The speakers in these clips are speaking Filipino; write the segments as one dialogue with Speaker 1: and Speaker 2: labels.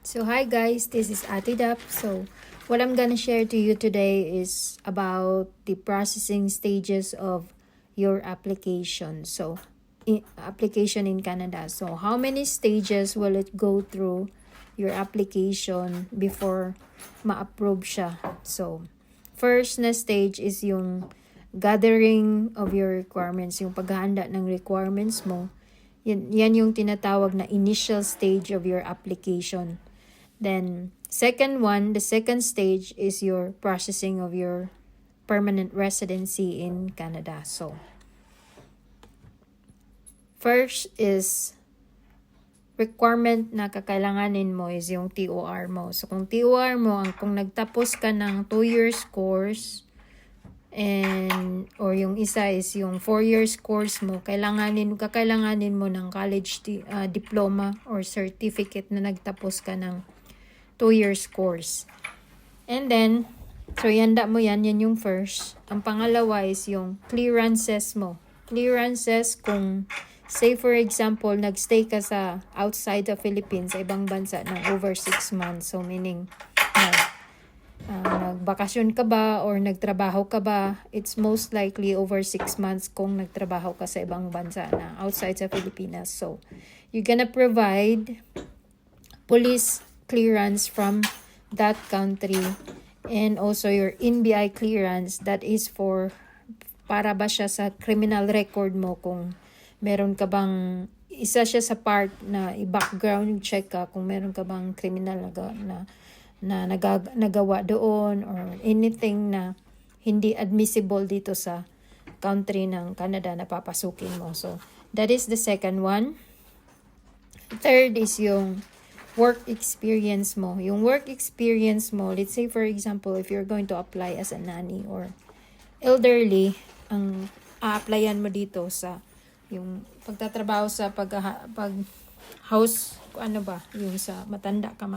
Speaker 1: So hi guys, this is Ate Dap. So what I'm gonna share to you today is about the processing stages of your application. Application in Canada. So how many stages will it go through your application before ma-approve siya? So first na stage is yung gathering of your requirements, yung paghahanda ng requirements mo. Yan yung tinatawag na initial stage of your application. Then, the second stage is your processing of your permanent residency in Canada. So, first is requirement na kakailanganin mo is yung TOR mo. So, kung TOR mo, kung nagtapos ka ng 2 years course, or yung isa is yung 4 years course mo, kakailanganin mo ng college diploma or certificate na nagtapos ka ng 2 years course. And then, so yanda mo yan yung first. Ang pangalawa is yung clearances mo. Clearances kung, say for example, nagstay ka sa outside the Philippines, sa ibang bansa ng over 6 months. So meaning, nagbakasyon ka ba or nagtrabaho ka ba, it's most likely over 6 months kung nagtrabaho ka sa ibang bansa na outside sa Pilipinas. So, you're gonna provide police clearance from that country and also your NBI clearance, that is para ba siya sa criminal record mo, kung meron ka bang, isa siya sa part na i-background check ka kung meron ka bang criminal na nagawa doon or anything na hindi admissible dito sa country ng Canada na papasukin mo. So, that is the second one. Third is yung work experience mo. Yung work experience mo, let's say for example, if you're going to apply as a nanny or elderly, ang a-applyan mo dito sa yung pagtatrabaho sa pag house, yung sa matanda ka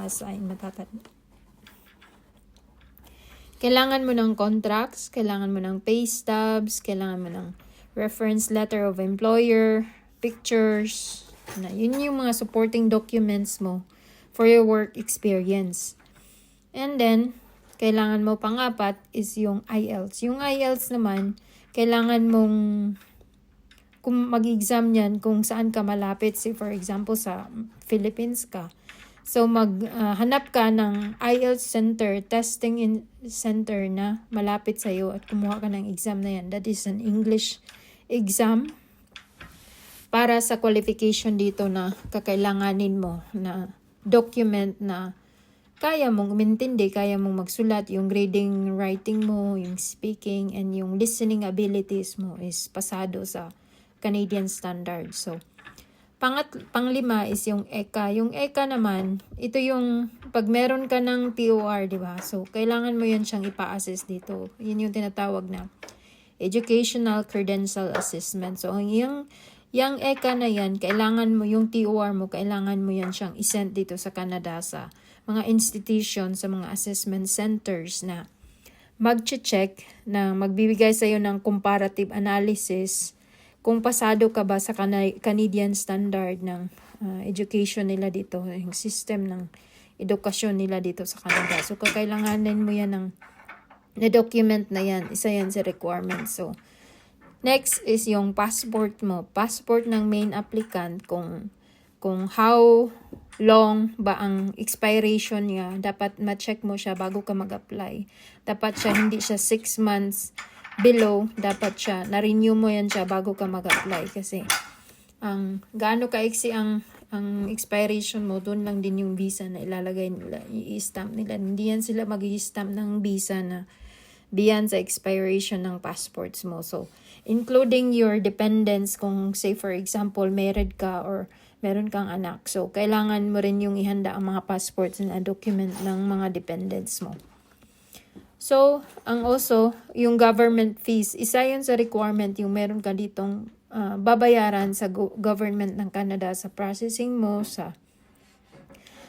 Speaker 1: kailangan mo ng contracts, kailangan mo ng pay stubs, kailangan mo ng reference letter of employer, pictures, yun yung mga supporting documents mo for your work experience. And then, kailangan mo pang-apat is yung IELTS. Yung IELTS naman, kailangan mong, kung mag-exam yan, kung saan ka malapit, say for example sa Philippines ka. So, hanap ka ng IELTS center, testing center na malapit sa'yo at kumuha ka ng exam na yan. That is an English exam para sa qualification dito na kakailanganin mo na document na kaya mong umintindi, kaya mong magsulat, yung reading, writing mo, yung speaking, and yung listening abilities mo is pasado sa Canadian standard. So, panglima is yung ECA. Yung ECA naman, ito yung pag meron ka ng TOR, di ba? So, kailangan mo yan siyang ipa-assess dito. Yun yung tinatawag na Educational Credential Assessment. So, yung ECA na yan, kailangan mo, yung TOR mo, kailangan mo yan siyang isend dito sa Canada sa mga institution, sa mga assessment centers na mag-check, na magbibigay sa'yo ng comparative analysis kung pasado ka ba sa Canadian standard ng education nila dito, yung system ng edukasyon nila dito sa Canada. So, kakailanganin mo yan na document na yan. Isa yan sa requirements. So, next is yung passport mo. Passport ng main applicant, kung how long ba ang expiration niya. Dapat ma-check mo siya bago ka mag-apply. Dapat hindi siya 6 months below. Dapat siya, na-renew mo yan siya bago ka mag-apply. Kasi, gaano kaiksi ang expiration mo, doon lang din yung visa na ilalagay nila, i-stamp nila. Hindi yan sila mag-i-stamp ng visa na beyond sa expiration ng passports mo. So, including your dependents, kung say for example, married ka or meron kang anak. So, kailangan mo rin yung ihanda ang mga passports na document ng mga dependents mo. So, also, yung government fees, isa yun sa requirement, yung meron ka ditong babayaran sa government ng Canada sa processing mo, sa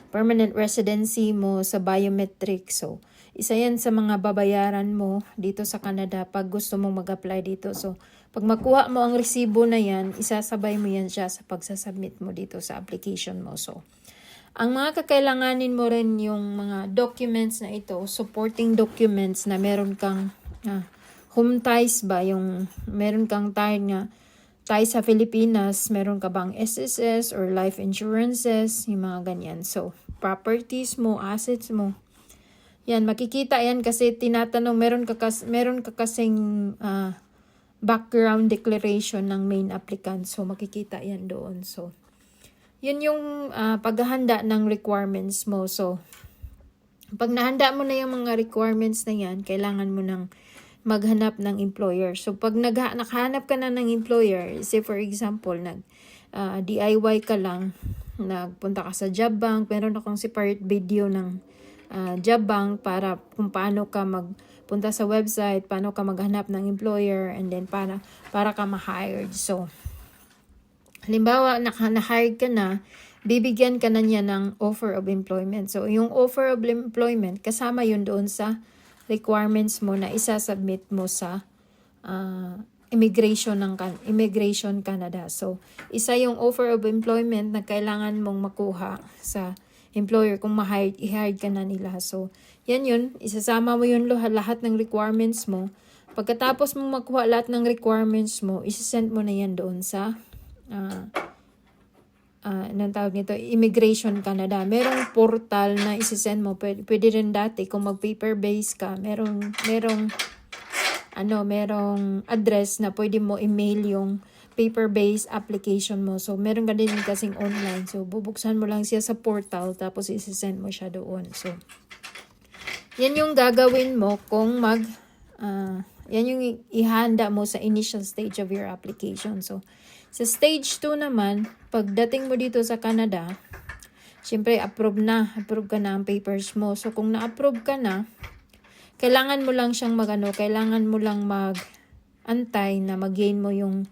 Speaker 1: permanent residency mo, sa biometric. So, isa yan sa mga babayaran mo dito sa Canada pag gusto mong mag-apply dito. So, pag makuha mo ang resibo na yan, isasabay mo yan siya sa pagsasubmit mo dito sa application mo. So, Ang mga kakailanganin mo rin yung mga documents na ito, supporting documents na meron kang home ties ba, yung meron kang ties sa Pilipinas, meron ka bang SSS or life insurances, yung mga ganyan. So, properties mo, assets mo. Yan, makikita yan kasi tinatanong, meron ka kasing background declaration ng main applicant. So, makikita yan doon. So, yun yung paghahanda ng requirements mo. So, pag nahanda mo na yung mga requirements na yan, kailangan mo nang maghanap ng employer. So, pag nakahanap ka na ng employer, say for example, DIY ka lang, nagpunta ka sa job bank, meron akong separate video ng job bank para kung paano ka magpunta sa website, paano ka maghanap ng employer, and then para ka ma-hired. So, halimbawa, na-hired ka na, bibigyan ka na niya ng offer of employment. So, yung offer of employment, kasama yun doon sa requirements mo na isasubmit mo sa Immigration Canada. So, isa yung offer of employment na kailangan mong makuha sa employer kung i-hired ka na nila. So, yan yun. Isasama mo yun lahat ng requirements mo. Pagkatapos mo makuha lahat ng requirements mo, isasend mo na yan doon sa anong tawag nito, Immigration Canada. Merong portal na isisend mo. Pwede rin dati kung mag-paper base ka, merong address na pwede mo email yung paper-based application mo. So, meron ka din kasing online. So, bubuksan mo lang siya sa portal tapos isisend mo siya doon. So, yan yung gagawin mo kung yan yung ihanda mo sa initial stage of your application. So, sa stage 2 naman, pagdating mo dito sa Canada, syempre approve ka na ang papers mo. So, kung na-approve ka na, kailangan mo lang siyang kailangan mo lang mag-antay na mag-gain mo yung,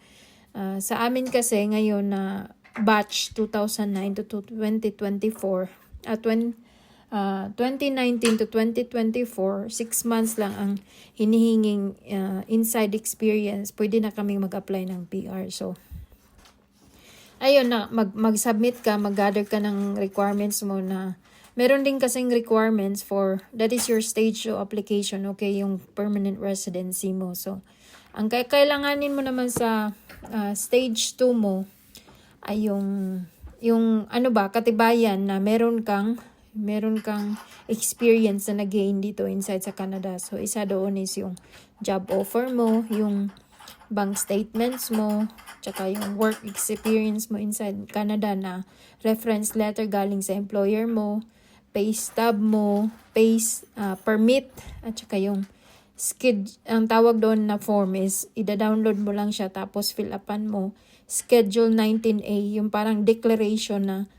Speaker 1: sa amin kasi ngayon na batch 2009 to 2024, 2019 to 2024, 6 months lang ang hinihinging inside experience, pwede na kaming mag-apply ng PR. So, ayun na, mag-submit ka, mag-gather ka ng requirements mo na meron din kasing requirements for, that is your stage 2 application, okay, yung permanent residency mo. So, ang kailanganin mo naman sa stage 2 mo ay yung katibayan na meron kang experience na nag-gain dito inside sa Canada. So, isa doon is yung job offer mo, yung bank statements mo, tsaka yung work experience mo inside Canada na reference letter galing sa employer mo, pay stub mo, permit, at tsaka yung ang tawag doon na form is, ida-download mo lang siya tapos fill upan mo, Schedule 19A, yung parang declaration na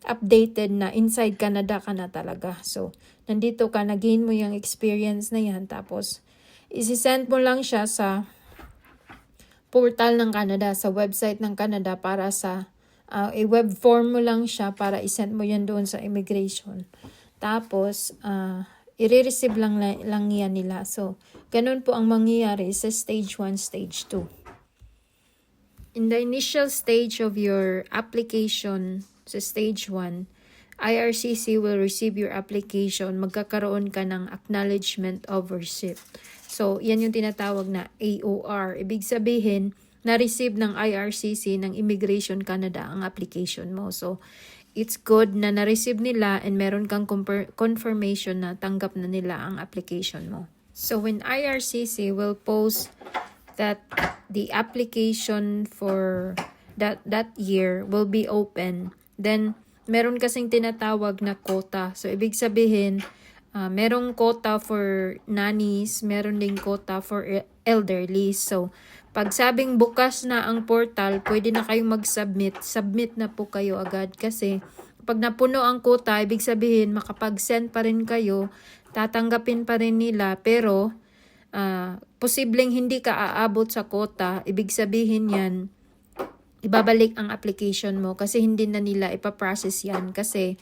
Speaker 1: updated na inside Canada ka na talaga. So, nandito ka, nag-gain mo yung experience na yan, tapos isi-send mo lang siya sa portal ng Canada, sa website ng Canada para sa i-web form mo lang siya para isend mo yan doon sa immigration. Tapos, i-receive lang yan nila. So, ganun po ang mangyayari sa stage 1, stage 2. In the initial stage of your application sa stage 1, IRCC will receive your application. Magkakaroon ka ng acknowledgement of receipt. So, yan yung tinatawag na AOR. Ibig sabihin, na-receive ng IRCC, ng Immigration Canada, ang application mo. So, it's good na na-receive nila and meron kang confirmation na tanggap na nila ang application mo. So, when IRCC will post that the application for that year will be open, then meron kasing tinatawag na quota. So, ibig sabihin, merong quota for nannies, meron ding quota for elderly. So, pag sabing bukas na ang portal, pwede na kayong mag-submit. Submit na po kayo agad kasi pag napuno ang quota, ibig sabihin makapag-send pa rin kayo, tatanggapin pa rin nila, pero posibleng hindi ka aabot sa quota. Ibig sabihin yan, ibabalik ang application mo kasi hindi na nila ipaprocess yan kasi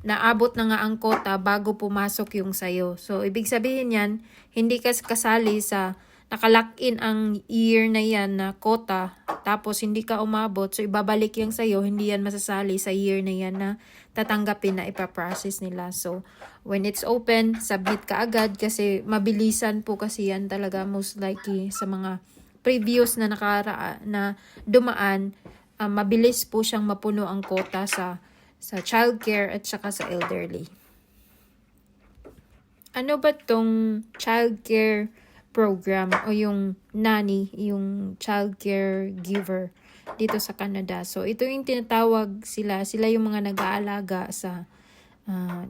Speaker 1: naabot na nga ang quota bago pumasok yung sayo. So, ibig sabihin yan, hindi ka kasali sa nakalock in ang year na yan na quota, tapos hindi ka umabot, so ibabalik yan sa'yo, hindi yan masasali sa year na yan na tatanggapin na ipaprocess nila. So, when it's open, submit ka agad kasi mabilisan po kasi yan talaga most likely sa mga previous na na dumaan, mabilis po siyang mapuno ang quota sa childcare at saka sa elderly. Ano ba tong childcare program o yung nanny, yung childcare giver dito sa Canada? So, ito yung tinatawag sila yung mga nag-aalaga sa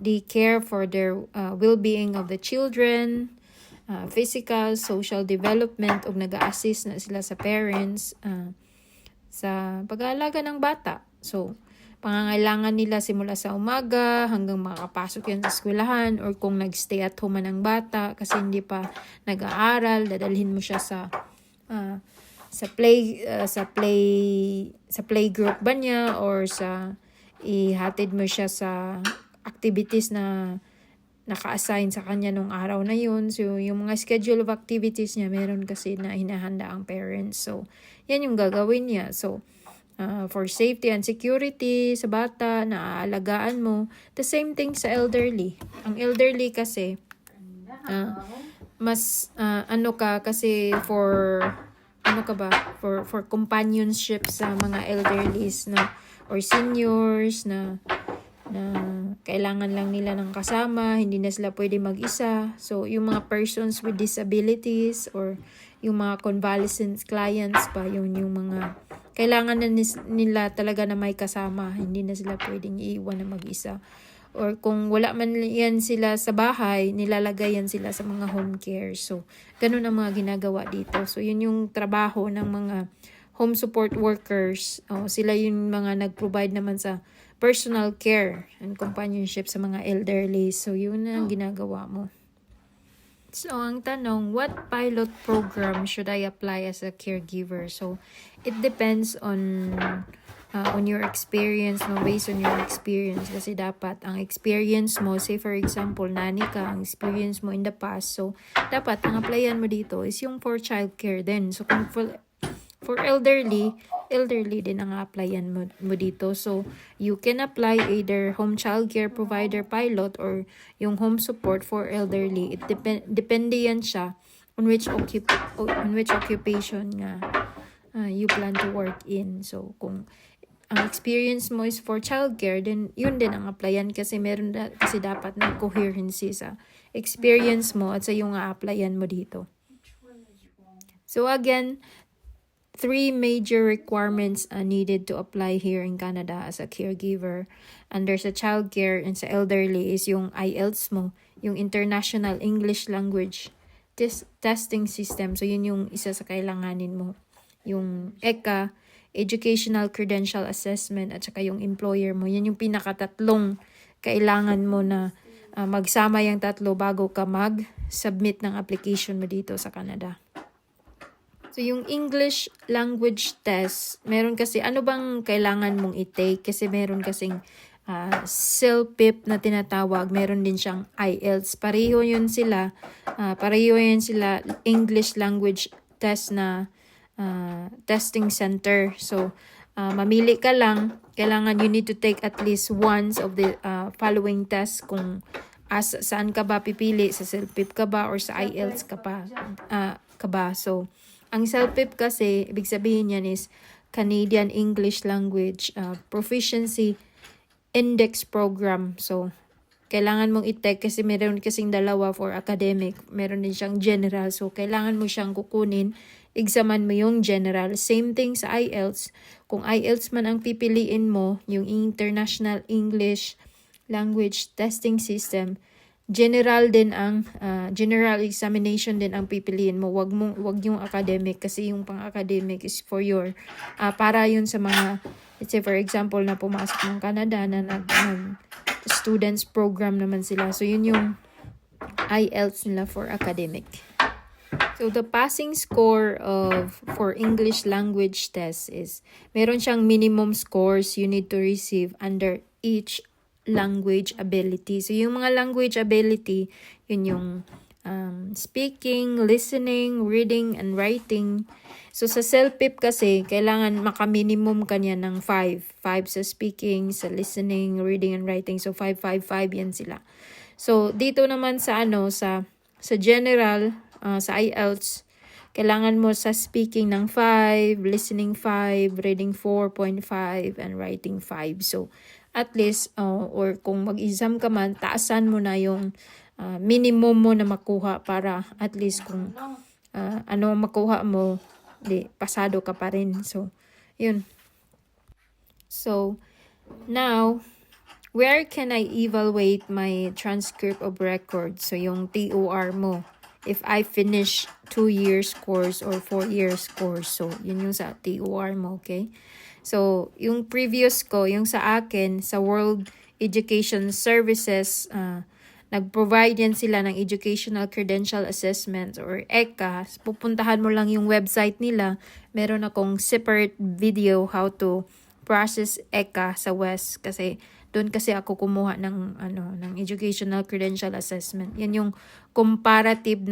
Speaker 1: they care for their well-being of the children, physical, social development, o nag-a-assist na sila sa parents sa pag-aalaga ng bata. So, pangangailangan nila simula sa umaga hanggang makapasok yan sa eskwelahan, or kung nag-stay at home man ang bata kasi hindi pa nag-aaral, dadalhin mo siya sa playgroup ba niya, or ihatid mo siya sa activities na naka-assign sa kanya nung araw na yun. So, yung mga schedule of activities niya, meron kasi na hinahanda ang parents. So, yan yung gagawin niya. So, for safety and security sa bata na aalagaan mo. The same thing sa elderly. Ang elderly kasi, mas kasi for companionship sa mga elderlies na or seniors na kailangan lang nila ng kasama, hindi na sila pwede mag-isa. So, yung mga persons with disabilities or yung mga convalescent clients pa, yung mga kailangan na nila talaga na may kasama, hindi na sila pwedeng iiwan na mag-isa. Or kung wala man yan sila sa bahay, nilalagay yan sila sa mga home care. So, ganun ang mga ginagawa dito. So, yun yung trabaho ng mga home support workers. Sila yung mga nag-provide naman sa personal care and companionship sa mga elderly. So, yun ang ginagawa mo. So, ang tanong, what pilot program should I apply as a caregiver? So, it depends on your experience, based on your experience. Kasi dapat, ang experience mo, say for example, nanny ka, ang experience mo in the past. So, dapat, ang applyan mo dito is yung for childcare din. So, kung for elderly din ang applyan mo dito. So, you can apply either home childcare provider pilot or yung home support for elderly. It depende yan siya on which occupation nga you plan to work in. So, kung ang experience mo is for childcare, then yun din ang applyan kasi kasi dapat na coherency sa experience mo at sa yung applyan mo dito. So, again, 3 major requirements are needed to apply here in Canada as a caregiver. Under sa childcare and sa elderly is yung IELTS mo, yung International English Language Testing System. So, yun yung isa sa kailanganin mo. Yung ECA, Educational Credential Assessment, at saka yung employer mo. Yan yung pinakatatlong kailangan mo na magsama yung tatlo bago ka mag-submit ng application mo dito sa Canada. So, yung English language test, meron kasi, ano bang kailangan mong i-take? Kasi meron kasing CELPIP na tinatawag, meron din siyang IELTS. Pareho yan sila English language test na testing center. So, mamili ka lang, kailangan you need to take at least once of the following tests kung saan ka ba pipili, sa CELPIP ka ba or sa IELTS ka ba. So, ang CELPIP kasi, ibig sabihin yan is Canadian English Language Proficiency Index Program. So, kailangan mong i-take kasi meron kasing dalawa for academic. Meron din siyang general. So, kailangan mo siyang kukunin. Examan mo yung general. Same thing sa IELTS. Kung IELTS man ang pipiliin mo, yung International English Language Testing System, general examination din ang pipiliin mo. Wag yung academic kasi yung pang-academic is for your para yun sa mga, let's say for example na pumasok ng Canada na nag students program naman sila. So yun yung IELTS nila for academic. So the passing score for English language test is meron siyang minimum scores you need to receive under each language ability. So, yung mga language ability, yun yung speaking, listening, reading, and writing. So, sa CELPIP kasi, kailangan maka-minimum ka niya ng 5. 5 sa speaking, sa listening, reading, and writing. So, 5, 5, 5 yan sila. So, dito naman sa sa general, sa IELTS, kailangan mo sa speaking ng 5, listening 5, reading 4.5, and writing 5. So, at least, or kung mag-exam ka man, taasan mo na yung minimum mo na makuha para at least kung ano makuha mo, pasado ka pa rin. So, yun. So, now, where can I evaluate my transcript of record? So, yung TOR mo. If I finish 2 years course or 4 years course. So, yun yung sa TOR mo, okay? So, yung previous ko, yung sa akin, sa World Education Services, nag-provide yan sila ng Educational Credential Assessment or ECA. Pupuntahan mo lang yung website nila. Meron akong separate video how to process ECA sa WES kasi doon kasi ako kumuha ng ng Educational Credential Assessment. Yan yung comparative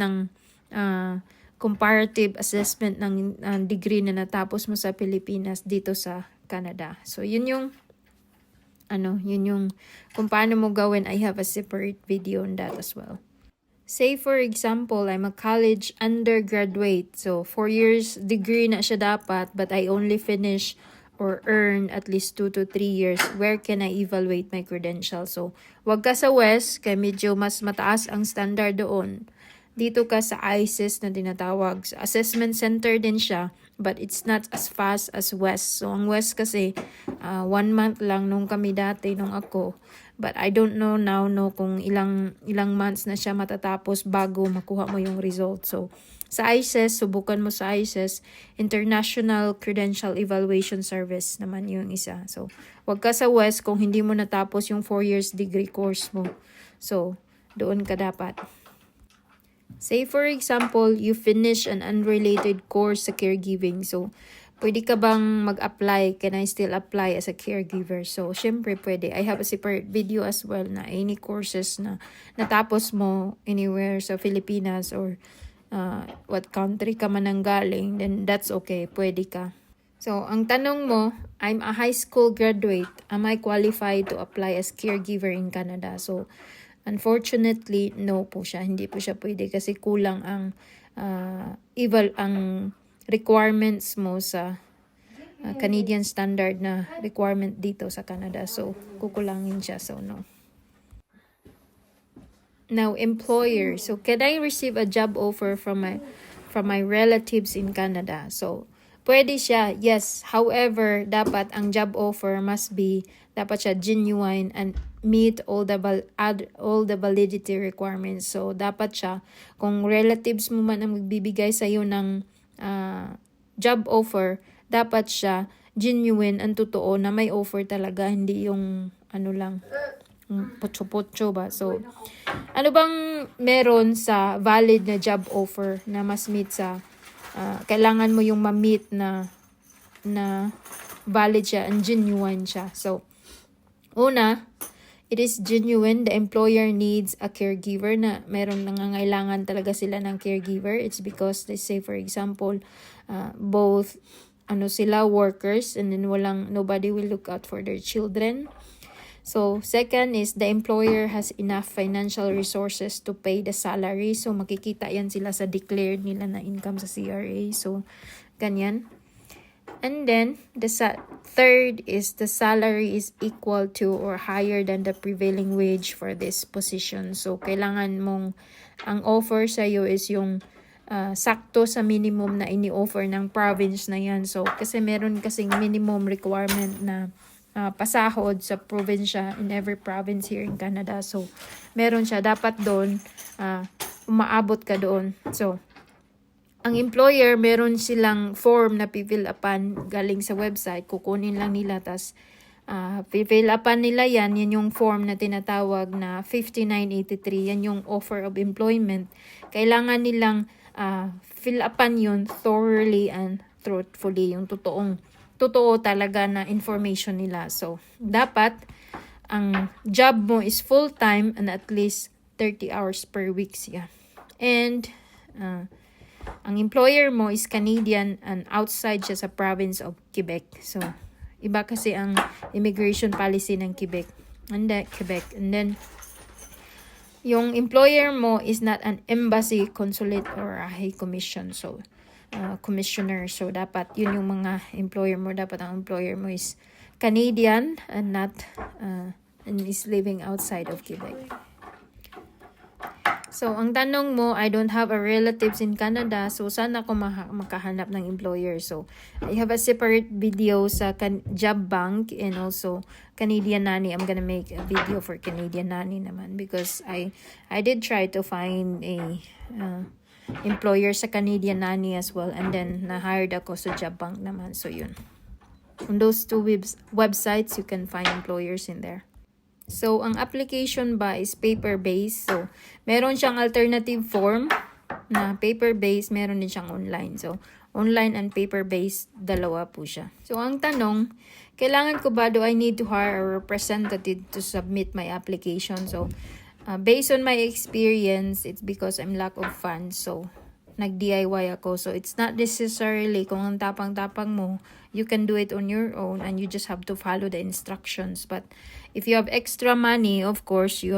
Speaker 1: assessment ng degree na natapos mo sa Pilipinas dito sa Canada. So yun yung kung paano mo gawin. I have a separate video on that as well. Say for example, I'm a college undergraduate. So 4 years degree na siya dapat, but I only finish or earn at least 2 to 3 years. Where can I evaluate my credentials? So, wag ka sa WES, kaya medyo mas mataas ang standard doon. Dito ka sa ISIS na tinatawag. So, assessment center din siya, but it's not as fast as WES. So, ang WES kasi, 1 month lang nung kami dati, nung ako. But I don't know now kung ilang months na siya matatapos bago makuha mo yung result. So, sa ICES, subukan mo sa ICES, International Credential Evaluation Service naman yung isa. So, wag ka sa WES kung hindi mo natapos yung 4 years degree course mo. So, doon ka dapat. Say for example, you finish an unrelated course sa caregiving. So, pwede ka bang mag-apply? Can I still apply as a caregiver? So, syempre pwede. I have a separate video as well na any courses na natapos mo anywhere sa Pilipinas or what country ka man ang galing, then that's okay. Pwede ka. So, ang tanong mo, I'm a high school graduate. Am I qualified to apply as caregiver in Canada? So, unfortunately, no po siya. Hindi po siya pwede kasi kulang ang ang requirements mo sa Canadian standard na requirement dito sa Canada. So, kukulangin siya. So, no. Now, employer. So, can I receive a job offer from my relatives in Canada? So, pwede siya, yes. However, dapat ang job offer dapat siya genuine and meet all the validity requirements. So, dapat siya, kung relatives mo man ang magbibigay sa iyo ng job offer, dapat siya genuine and totoo na may offer talaga, hindi yung potso-potso ba. So, ano bang meron sa valid na job offer na mas meet sa kailangan mo yung ma-meet na valid siya and genuine siya. So, una, it is genuine. The employer needs a caregiver na meron nangangailangan talaga sila ng caregiver. It's because, let's say for example, both sila workers and then nobody will look out for their children. So, second is the employer has enough financial resources to pay the salary. So, makikita yan sila sa declared nila na income sa CRA. So, ganyan. And then, the third is the salary is equal to or higher than the prevailing wage for this position. So, kailangan mong, ang offer sa'yo is yung sakto sa minimum na ini-offer ng province na yan. So, kasi meron kasing minimum requirement na pasahod sa probinsya in every province here in Canada. So, meron siya. Dapat doon, umaabot ka doon. So, ang employer, meron silang form na pifill upan galing sa website. Kukunin lang nila, tas pifill upan nila yan. Yan yung form na tinatawag na 5983. Yan yung offer of employment. Kailangan nilang fill upan yun thoroughly and truthfully. Yung totoo talaga na information nila. So, dapat ang job mo is full-time and at least 30 hours per week siya. And ang employer mo is Canadian and outside siya sa province of Quebec. So, iba kasi ang immigration policy ng Quebec. And then, yung employer mo is not an embassy, consulate, or a high commission. So, commissioner. So, dapat yun yung mga employer mo. Dapat ang employer mo is Canadian and not and is living outside of Quebec. So, ang tanong mo, I don't have a relatives in Canada, so saan ako makahanap ng employer? So, I have a separate video sa Job Bank and also Canadian Nanny. I'm gonna make a video for Canadian Nanny naman because I did try to find a employer sa Canadian Nanny as well, and then na-hired ako sa Job Bank naman. So, yun. On those two websites, you can find employers in there. So, ang application ba is paper-based. So, meron siyang alternative form na paper-based, meron din siyang online. So, online and paper-based, dalawa po siya. So, ang tanong, kailangan ko ba, do I need to hire a representative to submit my application? So, based on my experience, it's because I'm lack of funds. So, nag-DIY ako. So, it's not necessarily kung ang tapang-tapang mo, you can do it on your own and you just have to follow the instructions. But if you have extra money, of course, you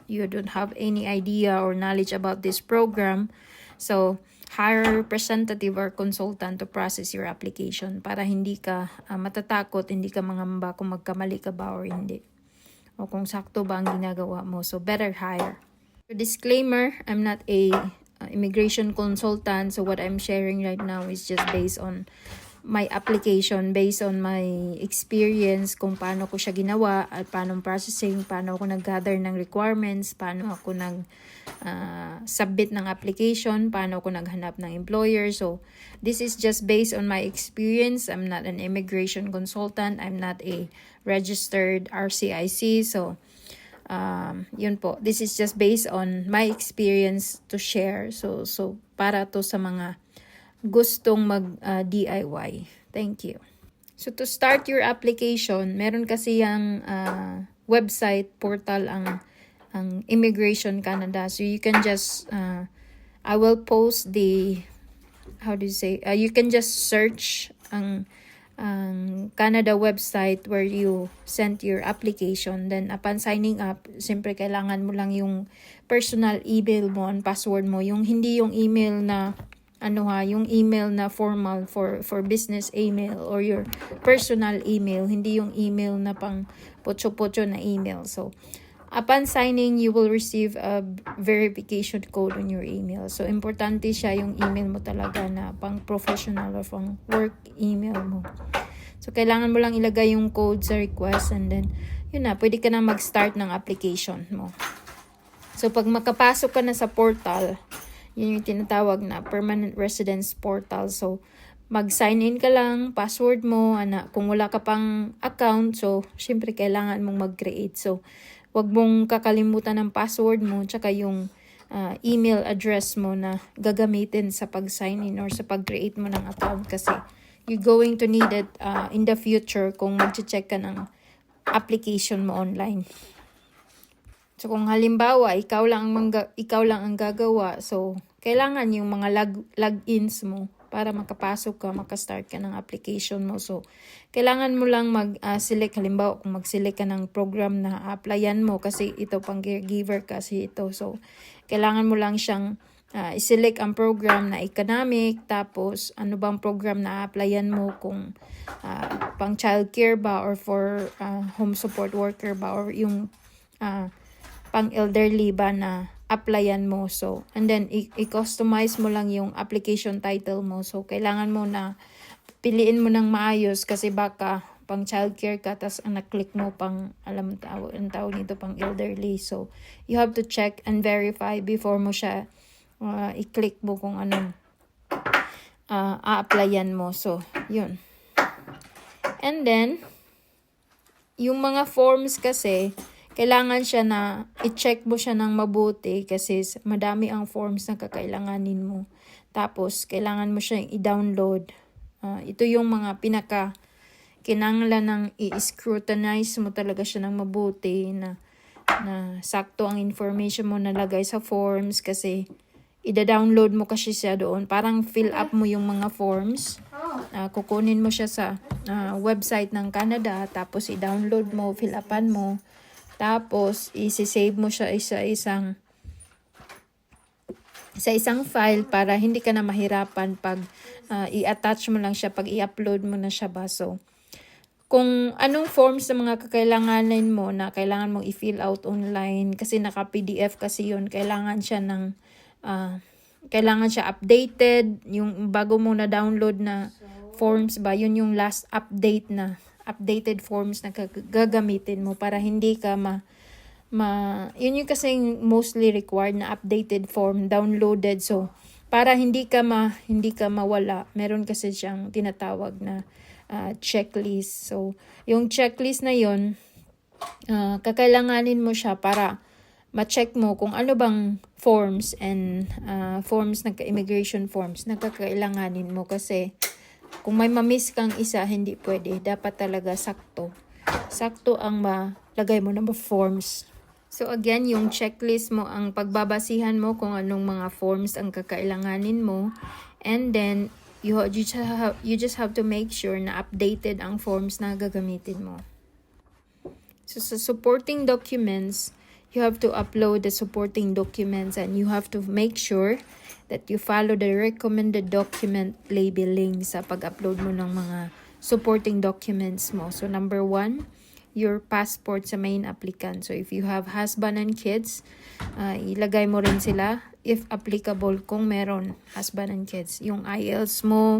Speaker 1: don't have any idea or knowledge about this program. So, hire a representative or consultant to process your application para hindi ka matatakot, hindi ka mangamba kung magkamali ka ba or hindi. O kung sakto ba ang ginagawa mo. So, better hire. Disclaimer, I'm not a immigration consultant. So, what I'm sharing right now is just based on my application, based on my experience, kung paano ko siya ginawa, at paano processing, paano ako nag-gather ng requirements, paano ako submit ng application, paano ako naghanap ng employer. So, this is just based on my experience. I'm not an immigration consultant. I'm not a registered RCIC. So, yun po. This is just based on my experience to share. So para to sa mga gustong mag-DIY. Thank you. So, to start your application, meron kasi yung website, portal, ang Immigration Canada. So, you can just, I will post the, you can just search ang Canada website where you sent your application. Then, upon signing up, siyempre kailangan mo lang yung personal email mo and password mo. Hindi yung email na yung email na formal for business email or your personal email, hindi yung email na pang pocho-pocho na email. So, upon signing, you will receive a verification code on your email. So, importante siya yung email mo talaga na pang professional or pang work email mo. So, kailangan mo lang ilagay yung code sa request and then, yun na, pwede ka na mag-start ng application mo. So, pag makapasok ka na sa portal, yun yung tinatawag na permanent residence portal. So, mag-sign in ka lang, password mo, kung wala ka pang account, so, syempre, kailangan mong mag-create. So, wag mong kakalimutan ng password mo, tsaka yung email address mo na gagamitin sa pag-sign in or sa pag-create mo ng account kasi you're going to need it in the future kung mag-check ka ng application mo online. So, kung halimbawa, ikaw lang ang gagawa, so, kailangan yung mga logins mo para makapasok ka, makastart ka ng application mo. So, kailangan mo lang mag-select, halimbawa, kung mag-select ka ng program na applyan mo, kasi ito pang caregiver kasi ito. So, kailangan mo lang siyang i-select ang program na economic, tapos ano bang program na applyan mo, kung pang childcare ba or for home support worker ba or yung pang elderly ba na applyan mo. So, and then i-customize mo lang yung application title mo. So, kailangan mo na piliin mo ng maayos kasi baka pang childcare ka, tas ang na-click mo pang, ang tawag nito, pang elderly. So, you have to check and verify before mo siya i-click mo kung anong a-applyan mo. So, yun. And then, yung mga forms kasi, kailangan siya na i-check mo siya ng mabuti kasi madami ang forms na kakailanganin mo. Tapos, kailangan mo siya i-download. Ito yung mga kinanglan ng i-scrutinize mo talaga siya ng mabuti na sakto ang information mo nalagay sa forms kasi ida-download mo kasi siya doon. Parang fill up mo yung mga forms. Kukunin mo siya sa website ng Canada, tapos i-download mo, fill upan mo, tapos isi-save mo siya sa isang file para hindi ka na mahirapan pag i-attach mo lang siya, pag i-upload mo na siya ba. So, kung anong forms na mga kakailanganin mo na kailangan mong i-fill out online, kasi naka-PDF kasi yun, kailangan siya updated, yung bago mo na download na forms ba, yun yung last updated forms na gagamitin mo para hindi ka yun yung kasi mostly required na updated form downloaded. So para hindi ka mawala, meron kasi siyang tinatawag na checklist. So yung checklist na yun, kakailanganin mo siya para ma-check mo kung ano bang forms and forms ng immigration forms na kakailanganin mo. Kasi kung may ma-miss kang isa, hindi pwede. Dapat talaga sakto ang malagay mo na forms. So again, yung checklist mo ang pagbabasihan mo kung anong mga forms ang kakailanganin mo, and then you just have to make sure na updated ang forms na gagamitin mo. So sa supporting documents, you have to upload the supporting documents, and you have to make sure that you follow the recommended document labeling sa pag-upload mo ng mga supporting documents mo. So number 1, your passport sa main applicant. So if you have husband and kids, ilagay mo rin sila if applicable kung meron husband and kids. Yung IELTS mo,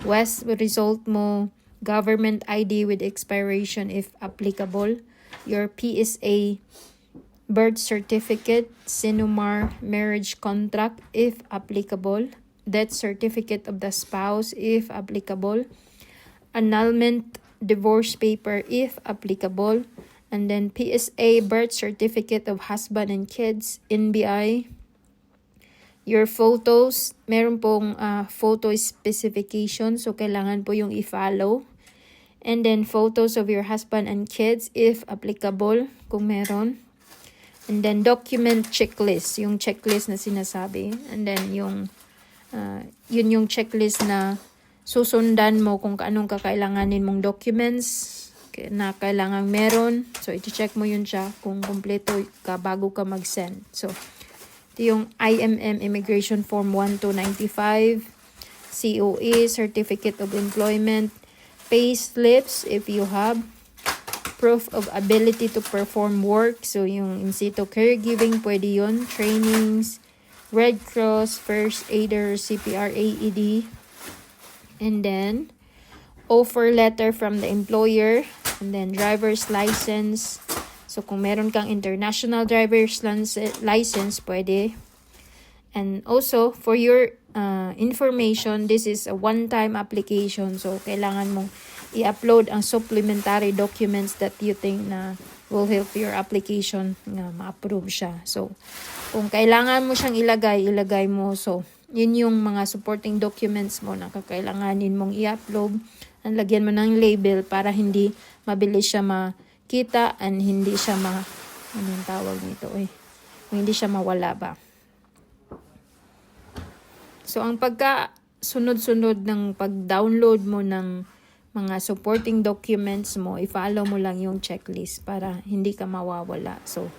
Speaker 1: WES result mo, government ID with expiration if applicable, your PSA birth certificate, Sinumar marriage contract if applicable, death certificate of the spouse if applicable, annulment divorce paper if applicable, and then PSA birth certificate of husband and kids, NBI. Your photos, meron pong photo specification, so kailangan po yung i-follow. And then photos of your husband and kids if applicable, kung meron. And then document checklist, yung checklist na sinasabi. And then yun yung checklist na susundan mo kung anong kakailanganin mong documents na kailangang meron. So i-check mo yun siya kung kumpleto ka bago ka mag-send. So ito yung IMM Immigration Form 1295, COE, Certificate of Employment, pay slips if you have, proof of ability to perform work. So, yung in situ caregiving, pwede yun. Trainings, Red Cross, First Aider, CPR, AED. And then, offer letter from the employer. And then, driver's license. So, kung meron kang international driver's license, pwede. And also, for your information, this is a one-time application. So, kailangan mong i-upload ang supplementary documents that you think na will help your application na ma-approve siya. So, kung kailangan mo siyang ilagay mo. So, yun yung mga supporting documents mo na kakailanganin mong i-upload. Ang lagyan mo ng label para hindi mabilis siya makita and hindi siya anong tawag nito hindi siya mawala ba. So, ang pagka-sunod-sunod ng pag-download mo ng mga supporting documents mo, i-follow mo lang yung checklist para hindi ka mawawala. So,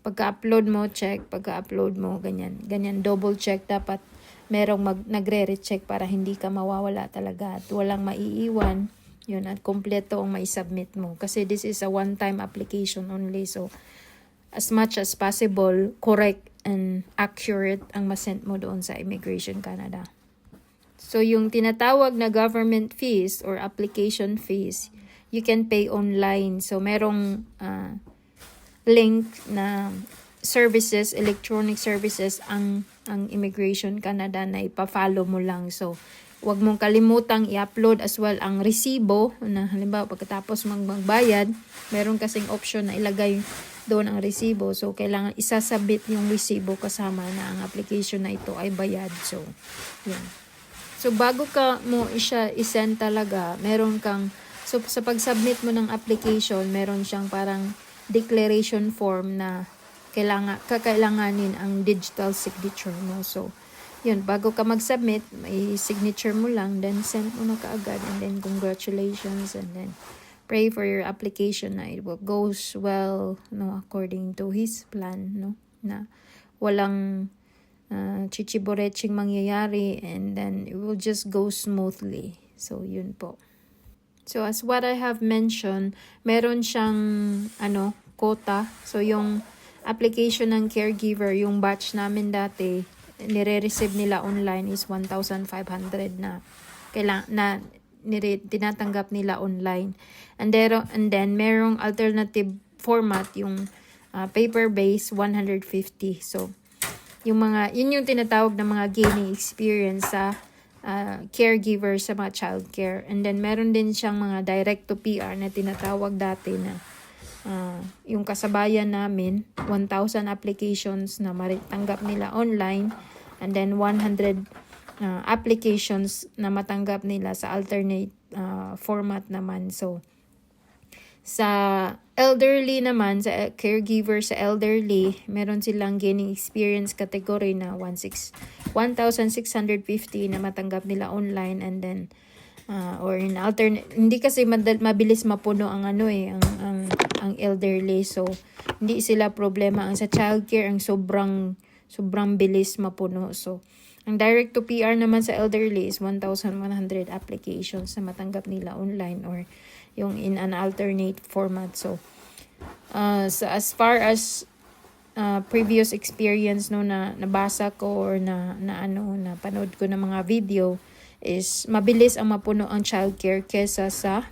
Speaker 1: pagka-upload mo, check. Pagka-upload mo, ganyan. Ganyan, double check. Dapat merong nagre-recheck para hindi ka mawawala talaga at walang maiiwan. Yun, at kompleto ang mai-submit mo. Kasi this is a one-time application only. So, as much as possible, correct and accurate ang masend mo doon sa Immigration Canada. So, yung tinatawag na government fees or application fees, you can pay online. So, merong link na services, electronic services ang Immigration Canada na ipa-follow mo lang. So, wag mong kalimutang i-upload as well ang resibo na halimbawa pagkatapos magbayad, meron kasing option na ilagay doon ang resibo. So, kailangan isasabit yung resibo kasama na ang application na ito ay bayad. So, yun. So, bago ka mo isend talaga, meron kang, so sa pag-submit mo ng application, meron siyang parang declaration form na kakailanganin ang digital signature mo. So, yun, bago ka mag-submit, may signature mo lang, then send mo na kaagad, and then congratulations, and then pray for your application na it will goes well, no, according to His plan, no, na walang chichiboreching mangyayari, and then it will just go smoothly. So, yun po. So, as what I have mentioned, meron siyang, quota. So, yung application ng caregiver, yung batch namin dati, nire-receive nila online is 1,500 na tinatanggap nila online. And then merong alternative format, yung paper-based 150. So, yun yung tinatawag na mga gaining experience sa caregiver sa mga childcare. And then meron din siyang mga direct to PR na tinatawag dati na yung kasabayan namin, 1,000 applications na matanggap nila online, and then 100 applications na matanggap nila sa alternate format naman. So, sa elderly naman, sa caregiver sa elderly, meron silang gaining experience category na 1,650 na matanggap nila online, and then or in alternate, hindi kasi mabilis mapuno ang ang elderly, so hindi sila problema. Ang sa childcare, ang sobrang bilis mapuno. So ang direct to PR naman sa elderly is 1,100 applications na matanggap nila online or yung in an alternate format. So as far as previous experience na nabasa ko or na panood ko ng mga video, is mabilis ang mapuno ang childcare kesa sa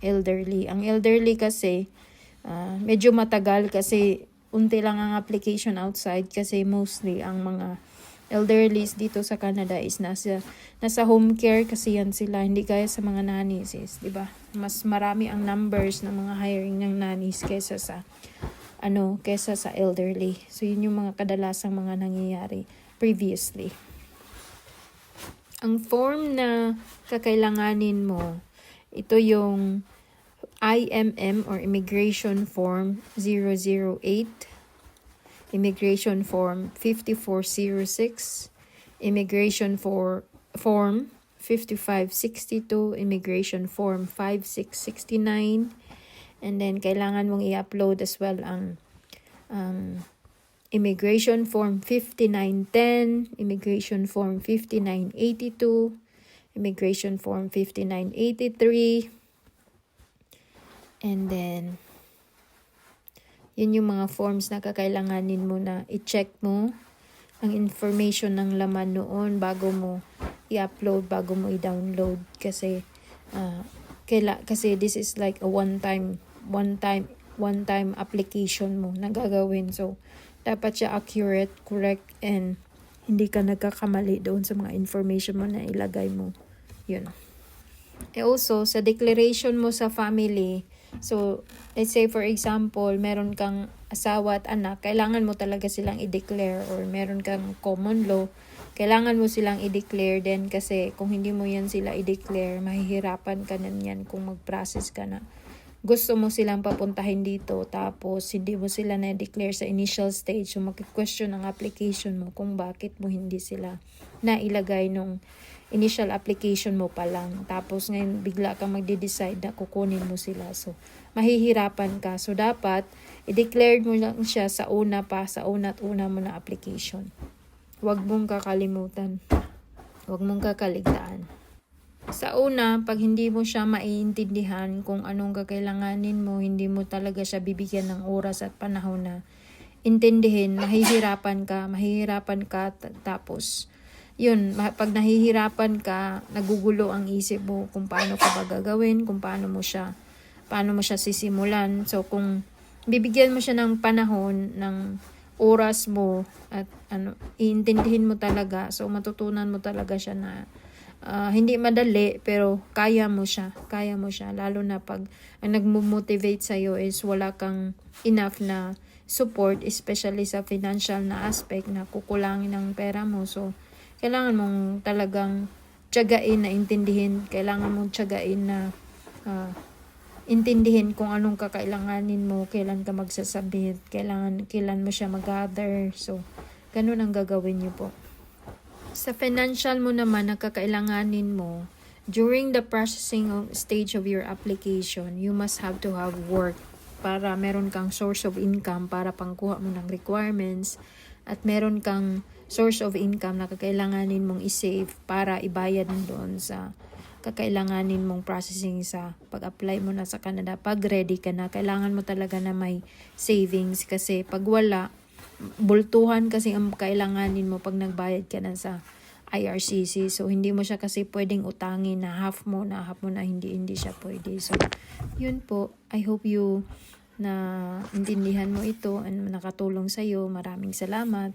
Speaker 1: elderly. Ang elderly kasi medyo matagal kasi unti lang ang application outside, kasi mostly ang mga elderlies dito sa Canada is nasa home care kasi yan sila, hindi kaya sa mga nannies, di ba? Mas marami ang numbers ng mga hiring ng nannies kesa sa elderly. So yun yung mga kadalasang mga nangyayari previously. Ang form na kakailanganin mo, ito yung IMM or Immigration Form 008, Immigration Form 5406, Immigration Form 5562, Immigration Form 5669, and then kailangan mong i-upload as well ang Immigration Form 5910, Immigration Form 5982, Immigration Form 5983, and then yun yung mga forms na kakailanganin mo na i-check mo ang information ng laman noon bago mo i-upload, bago mo i-download, kasi this is like a one time application mo na gagawin. So dapat siya accurate, correct, and hindi ka nagkakamali doon sa mga information mo na ilagay mo. Yun. Also, sa declaration mo sa family, so let's say for example, meron kang asawa at anak, kailangan mo talaga silang i-declare, or meron kang common law, kailangan mo silang i-declare din, kasi kung hindi mo yan sila i-declare, mahihirapan ka na yan kung mag-process ka na. Gusto mo silang papuntahin dito, tapos hindi mo sila na-declare sa initial stage, so mag-question ang application mo kung bakit mo hindi sila nailagay nung initial application mo pa lang. Tapos ngayon bigla kang magde-decide na kukunin mo sila. So mahihirapan ka. So dapat i-declare mo lang siya sa una mo na application. Huwag mong kakalimutan. Huwag mong kakaligtaan. Sa una, pag hindi mo siya maiintindihan kung anong kakailanganin mo, hindi mo talaga siya bibigyan ng oras at panahon na intindihin, mahihirapan ka, tapos yun, pag nahihirapan ka, nagugulo ang isip mo kung paano ka ba gagawin, kung paano mo siya sisimulan. So kung bibigyan mo siya ng panahon, ng oras mo, at iintindihin mo talaga, so matutunan mo talaga siya na hindi madali, pero kaya mo siya, lalo na pag ang nagmo-motivate sa'yo is wala kang enough na support, especially sa financial na aspect na kukulangin ng pera mo. So kailangan mong talagang tiyagain na intindihin, kailangan mong tiyagain na intindihin kung anong kakailanganin mo, kailan ka magsasabit, kailan mo siya mag-gather. So, ganun ang gagawin niyo po. Sa financial mo naman na kakailanganin mo, during the processing stage of your application, you must have to have work para meron kang source of income para pangkuha mo ng requirements at meron kang source of income na kakailanganin mong isave para ibayad doon sa kakailanganin mong processing sa pag-apply mo na sa Canada. Pag ready ka na, kailangan mo talaga na may savings kasi pag wala, bultuhan kasi ang kailanganin mo pag nagbayad ka na sa IRCC. So, hindi mo siya kasi pwedeng utangin na half mo na hindi siya pwede. So, yun po. I hope you na intindihan mo ito and nakatulong sa'yo. Maraming salamat.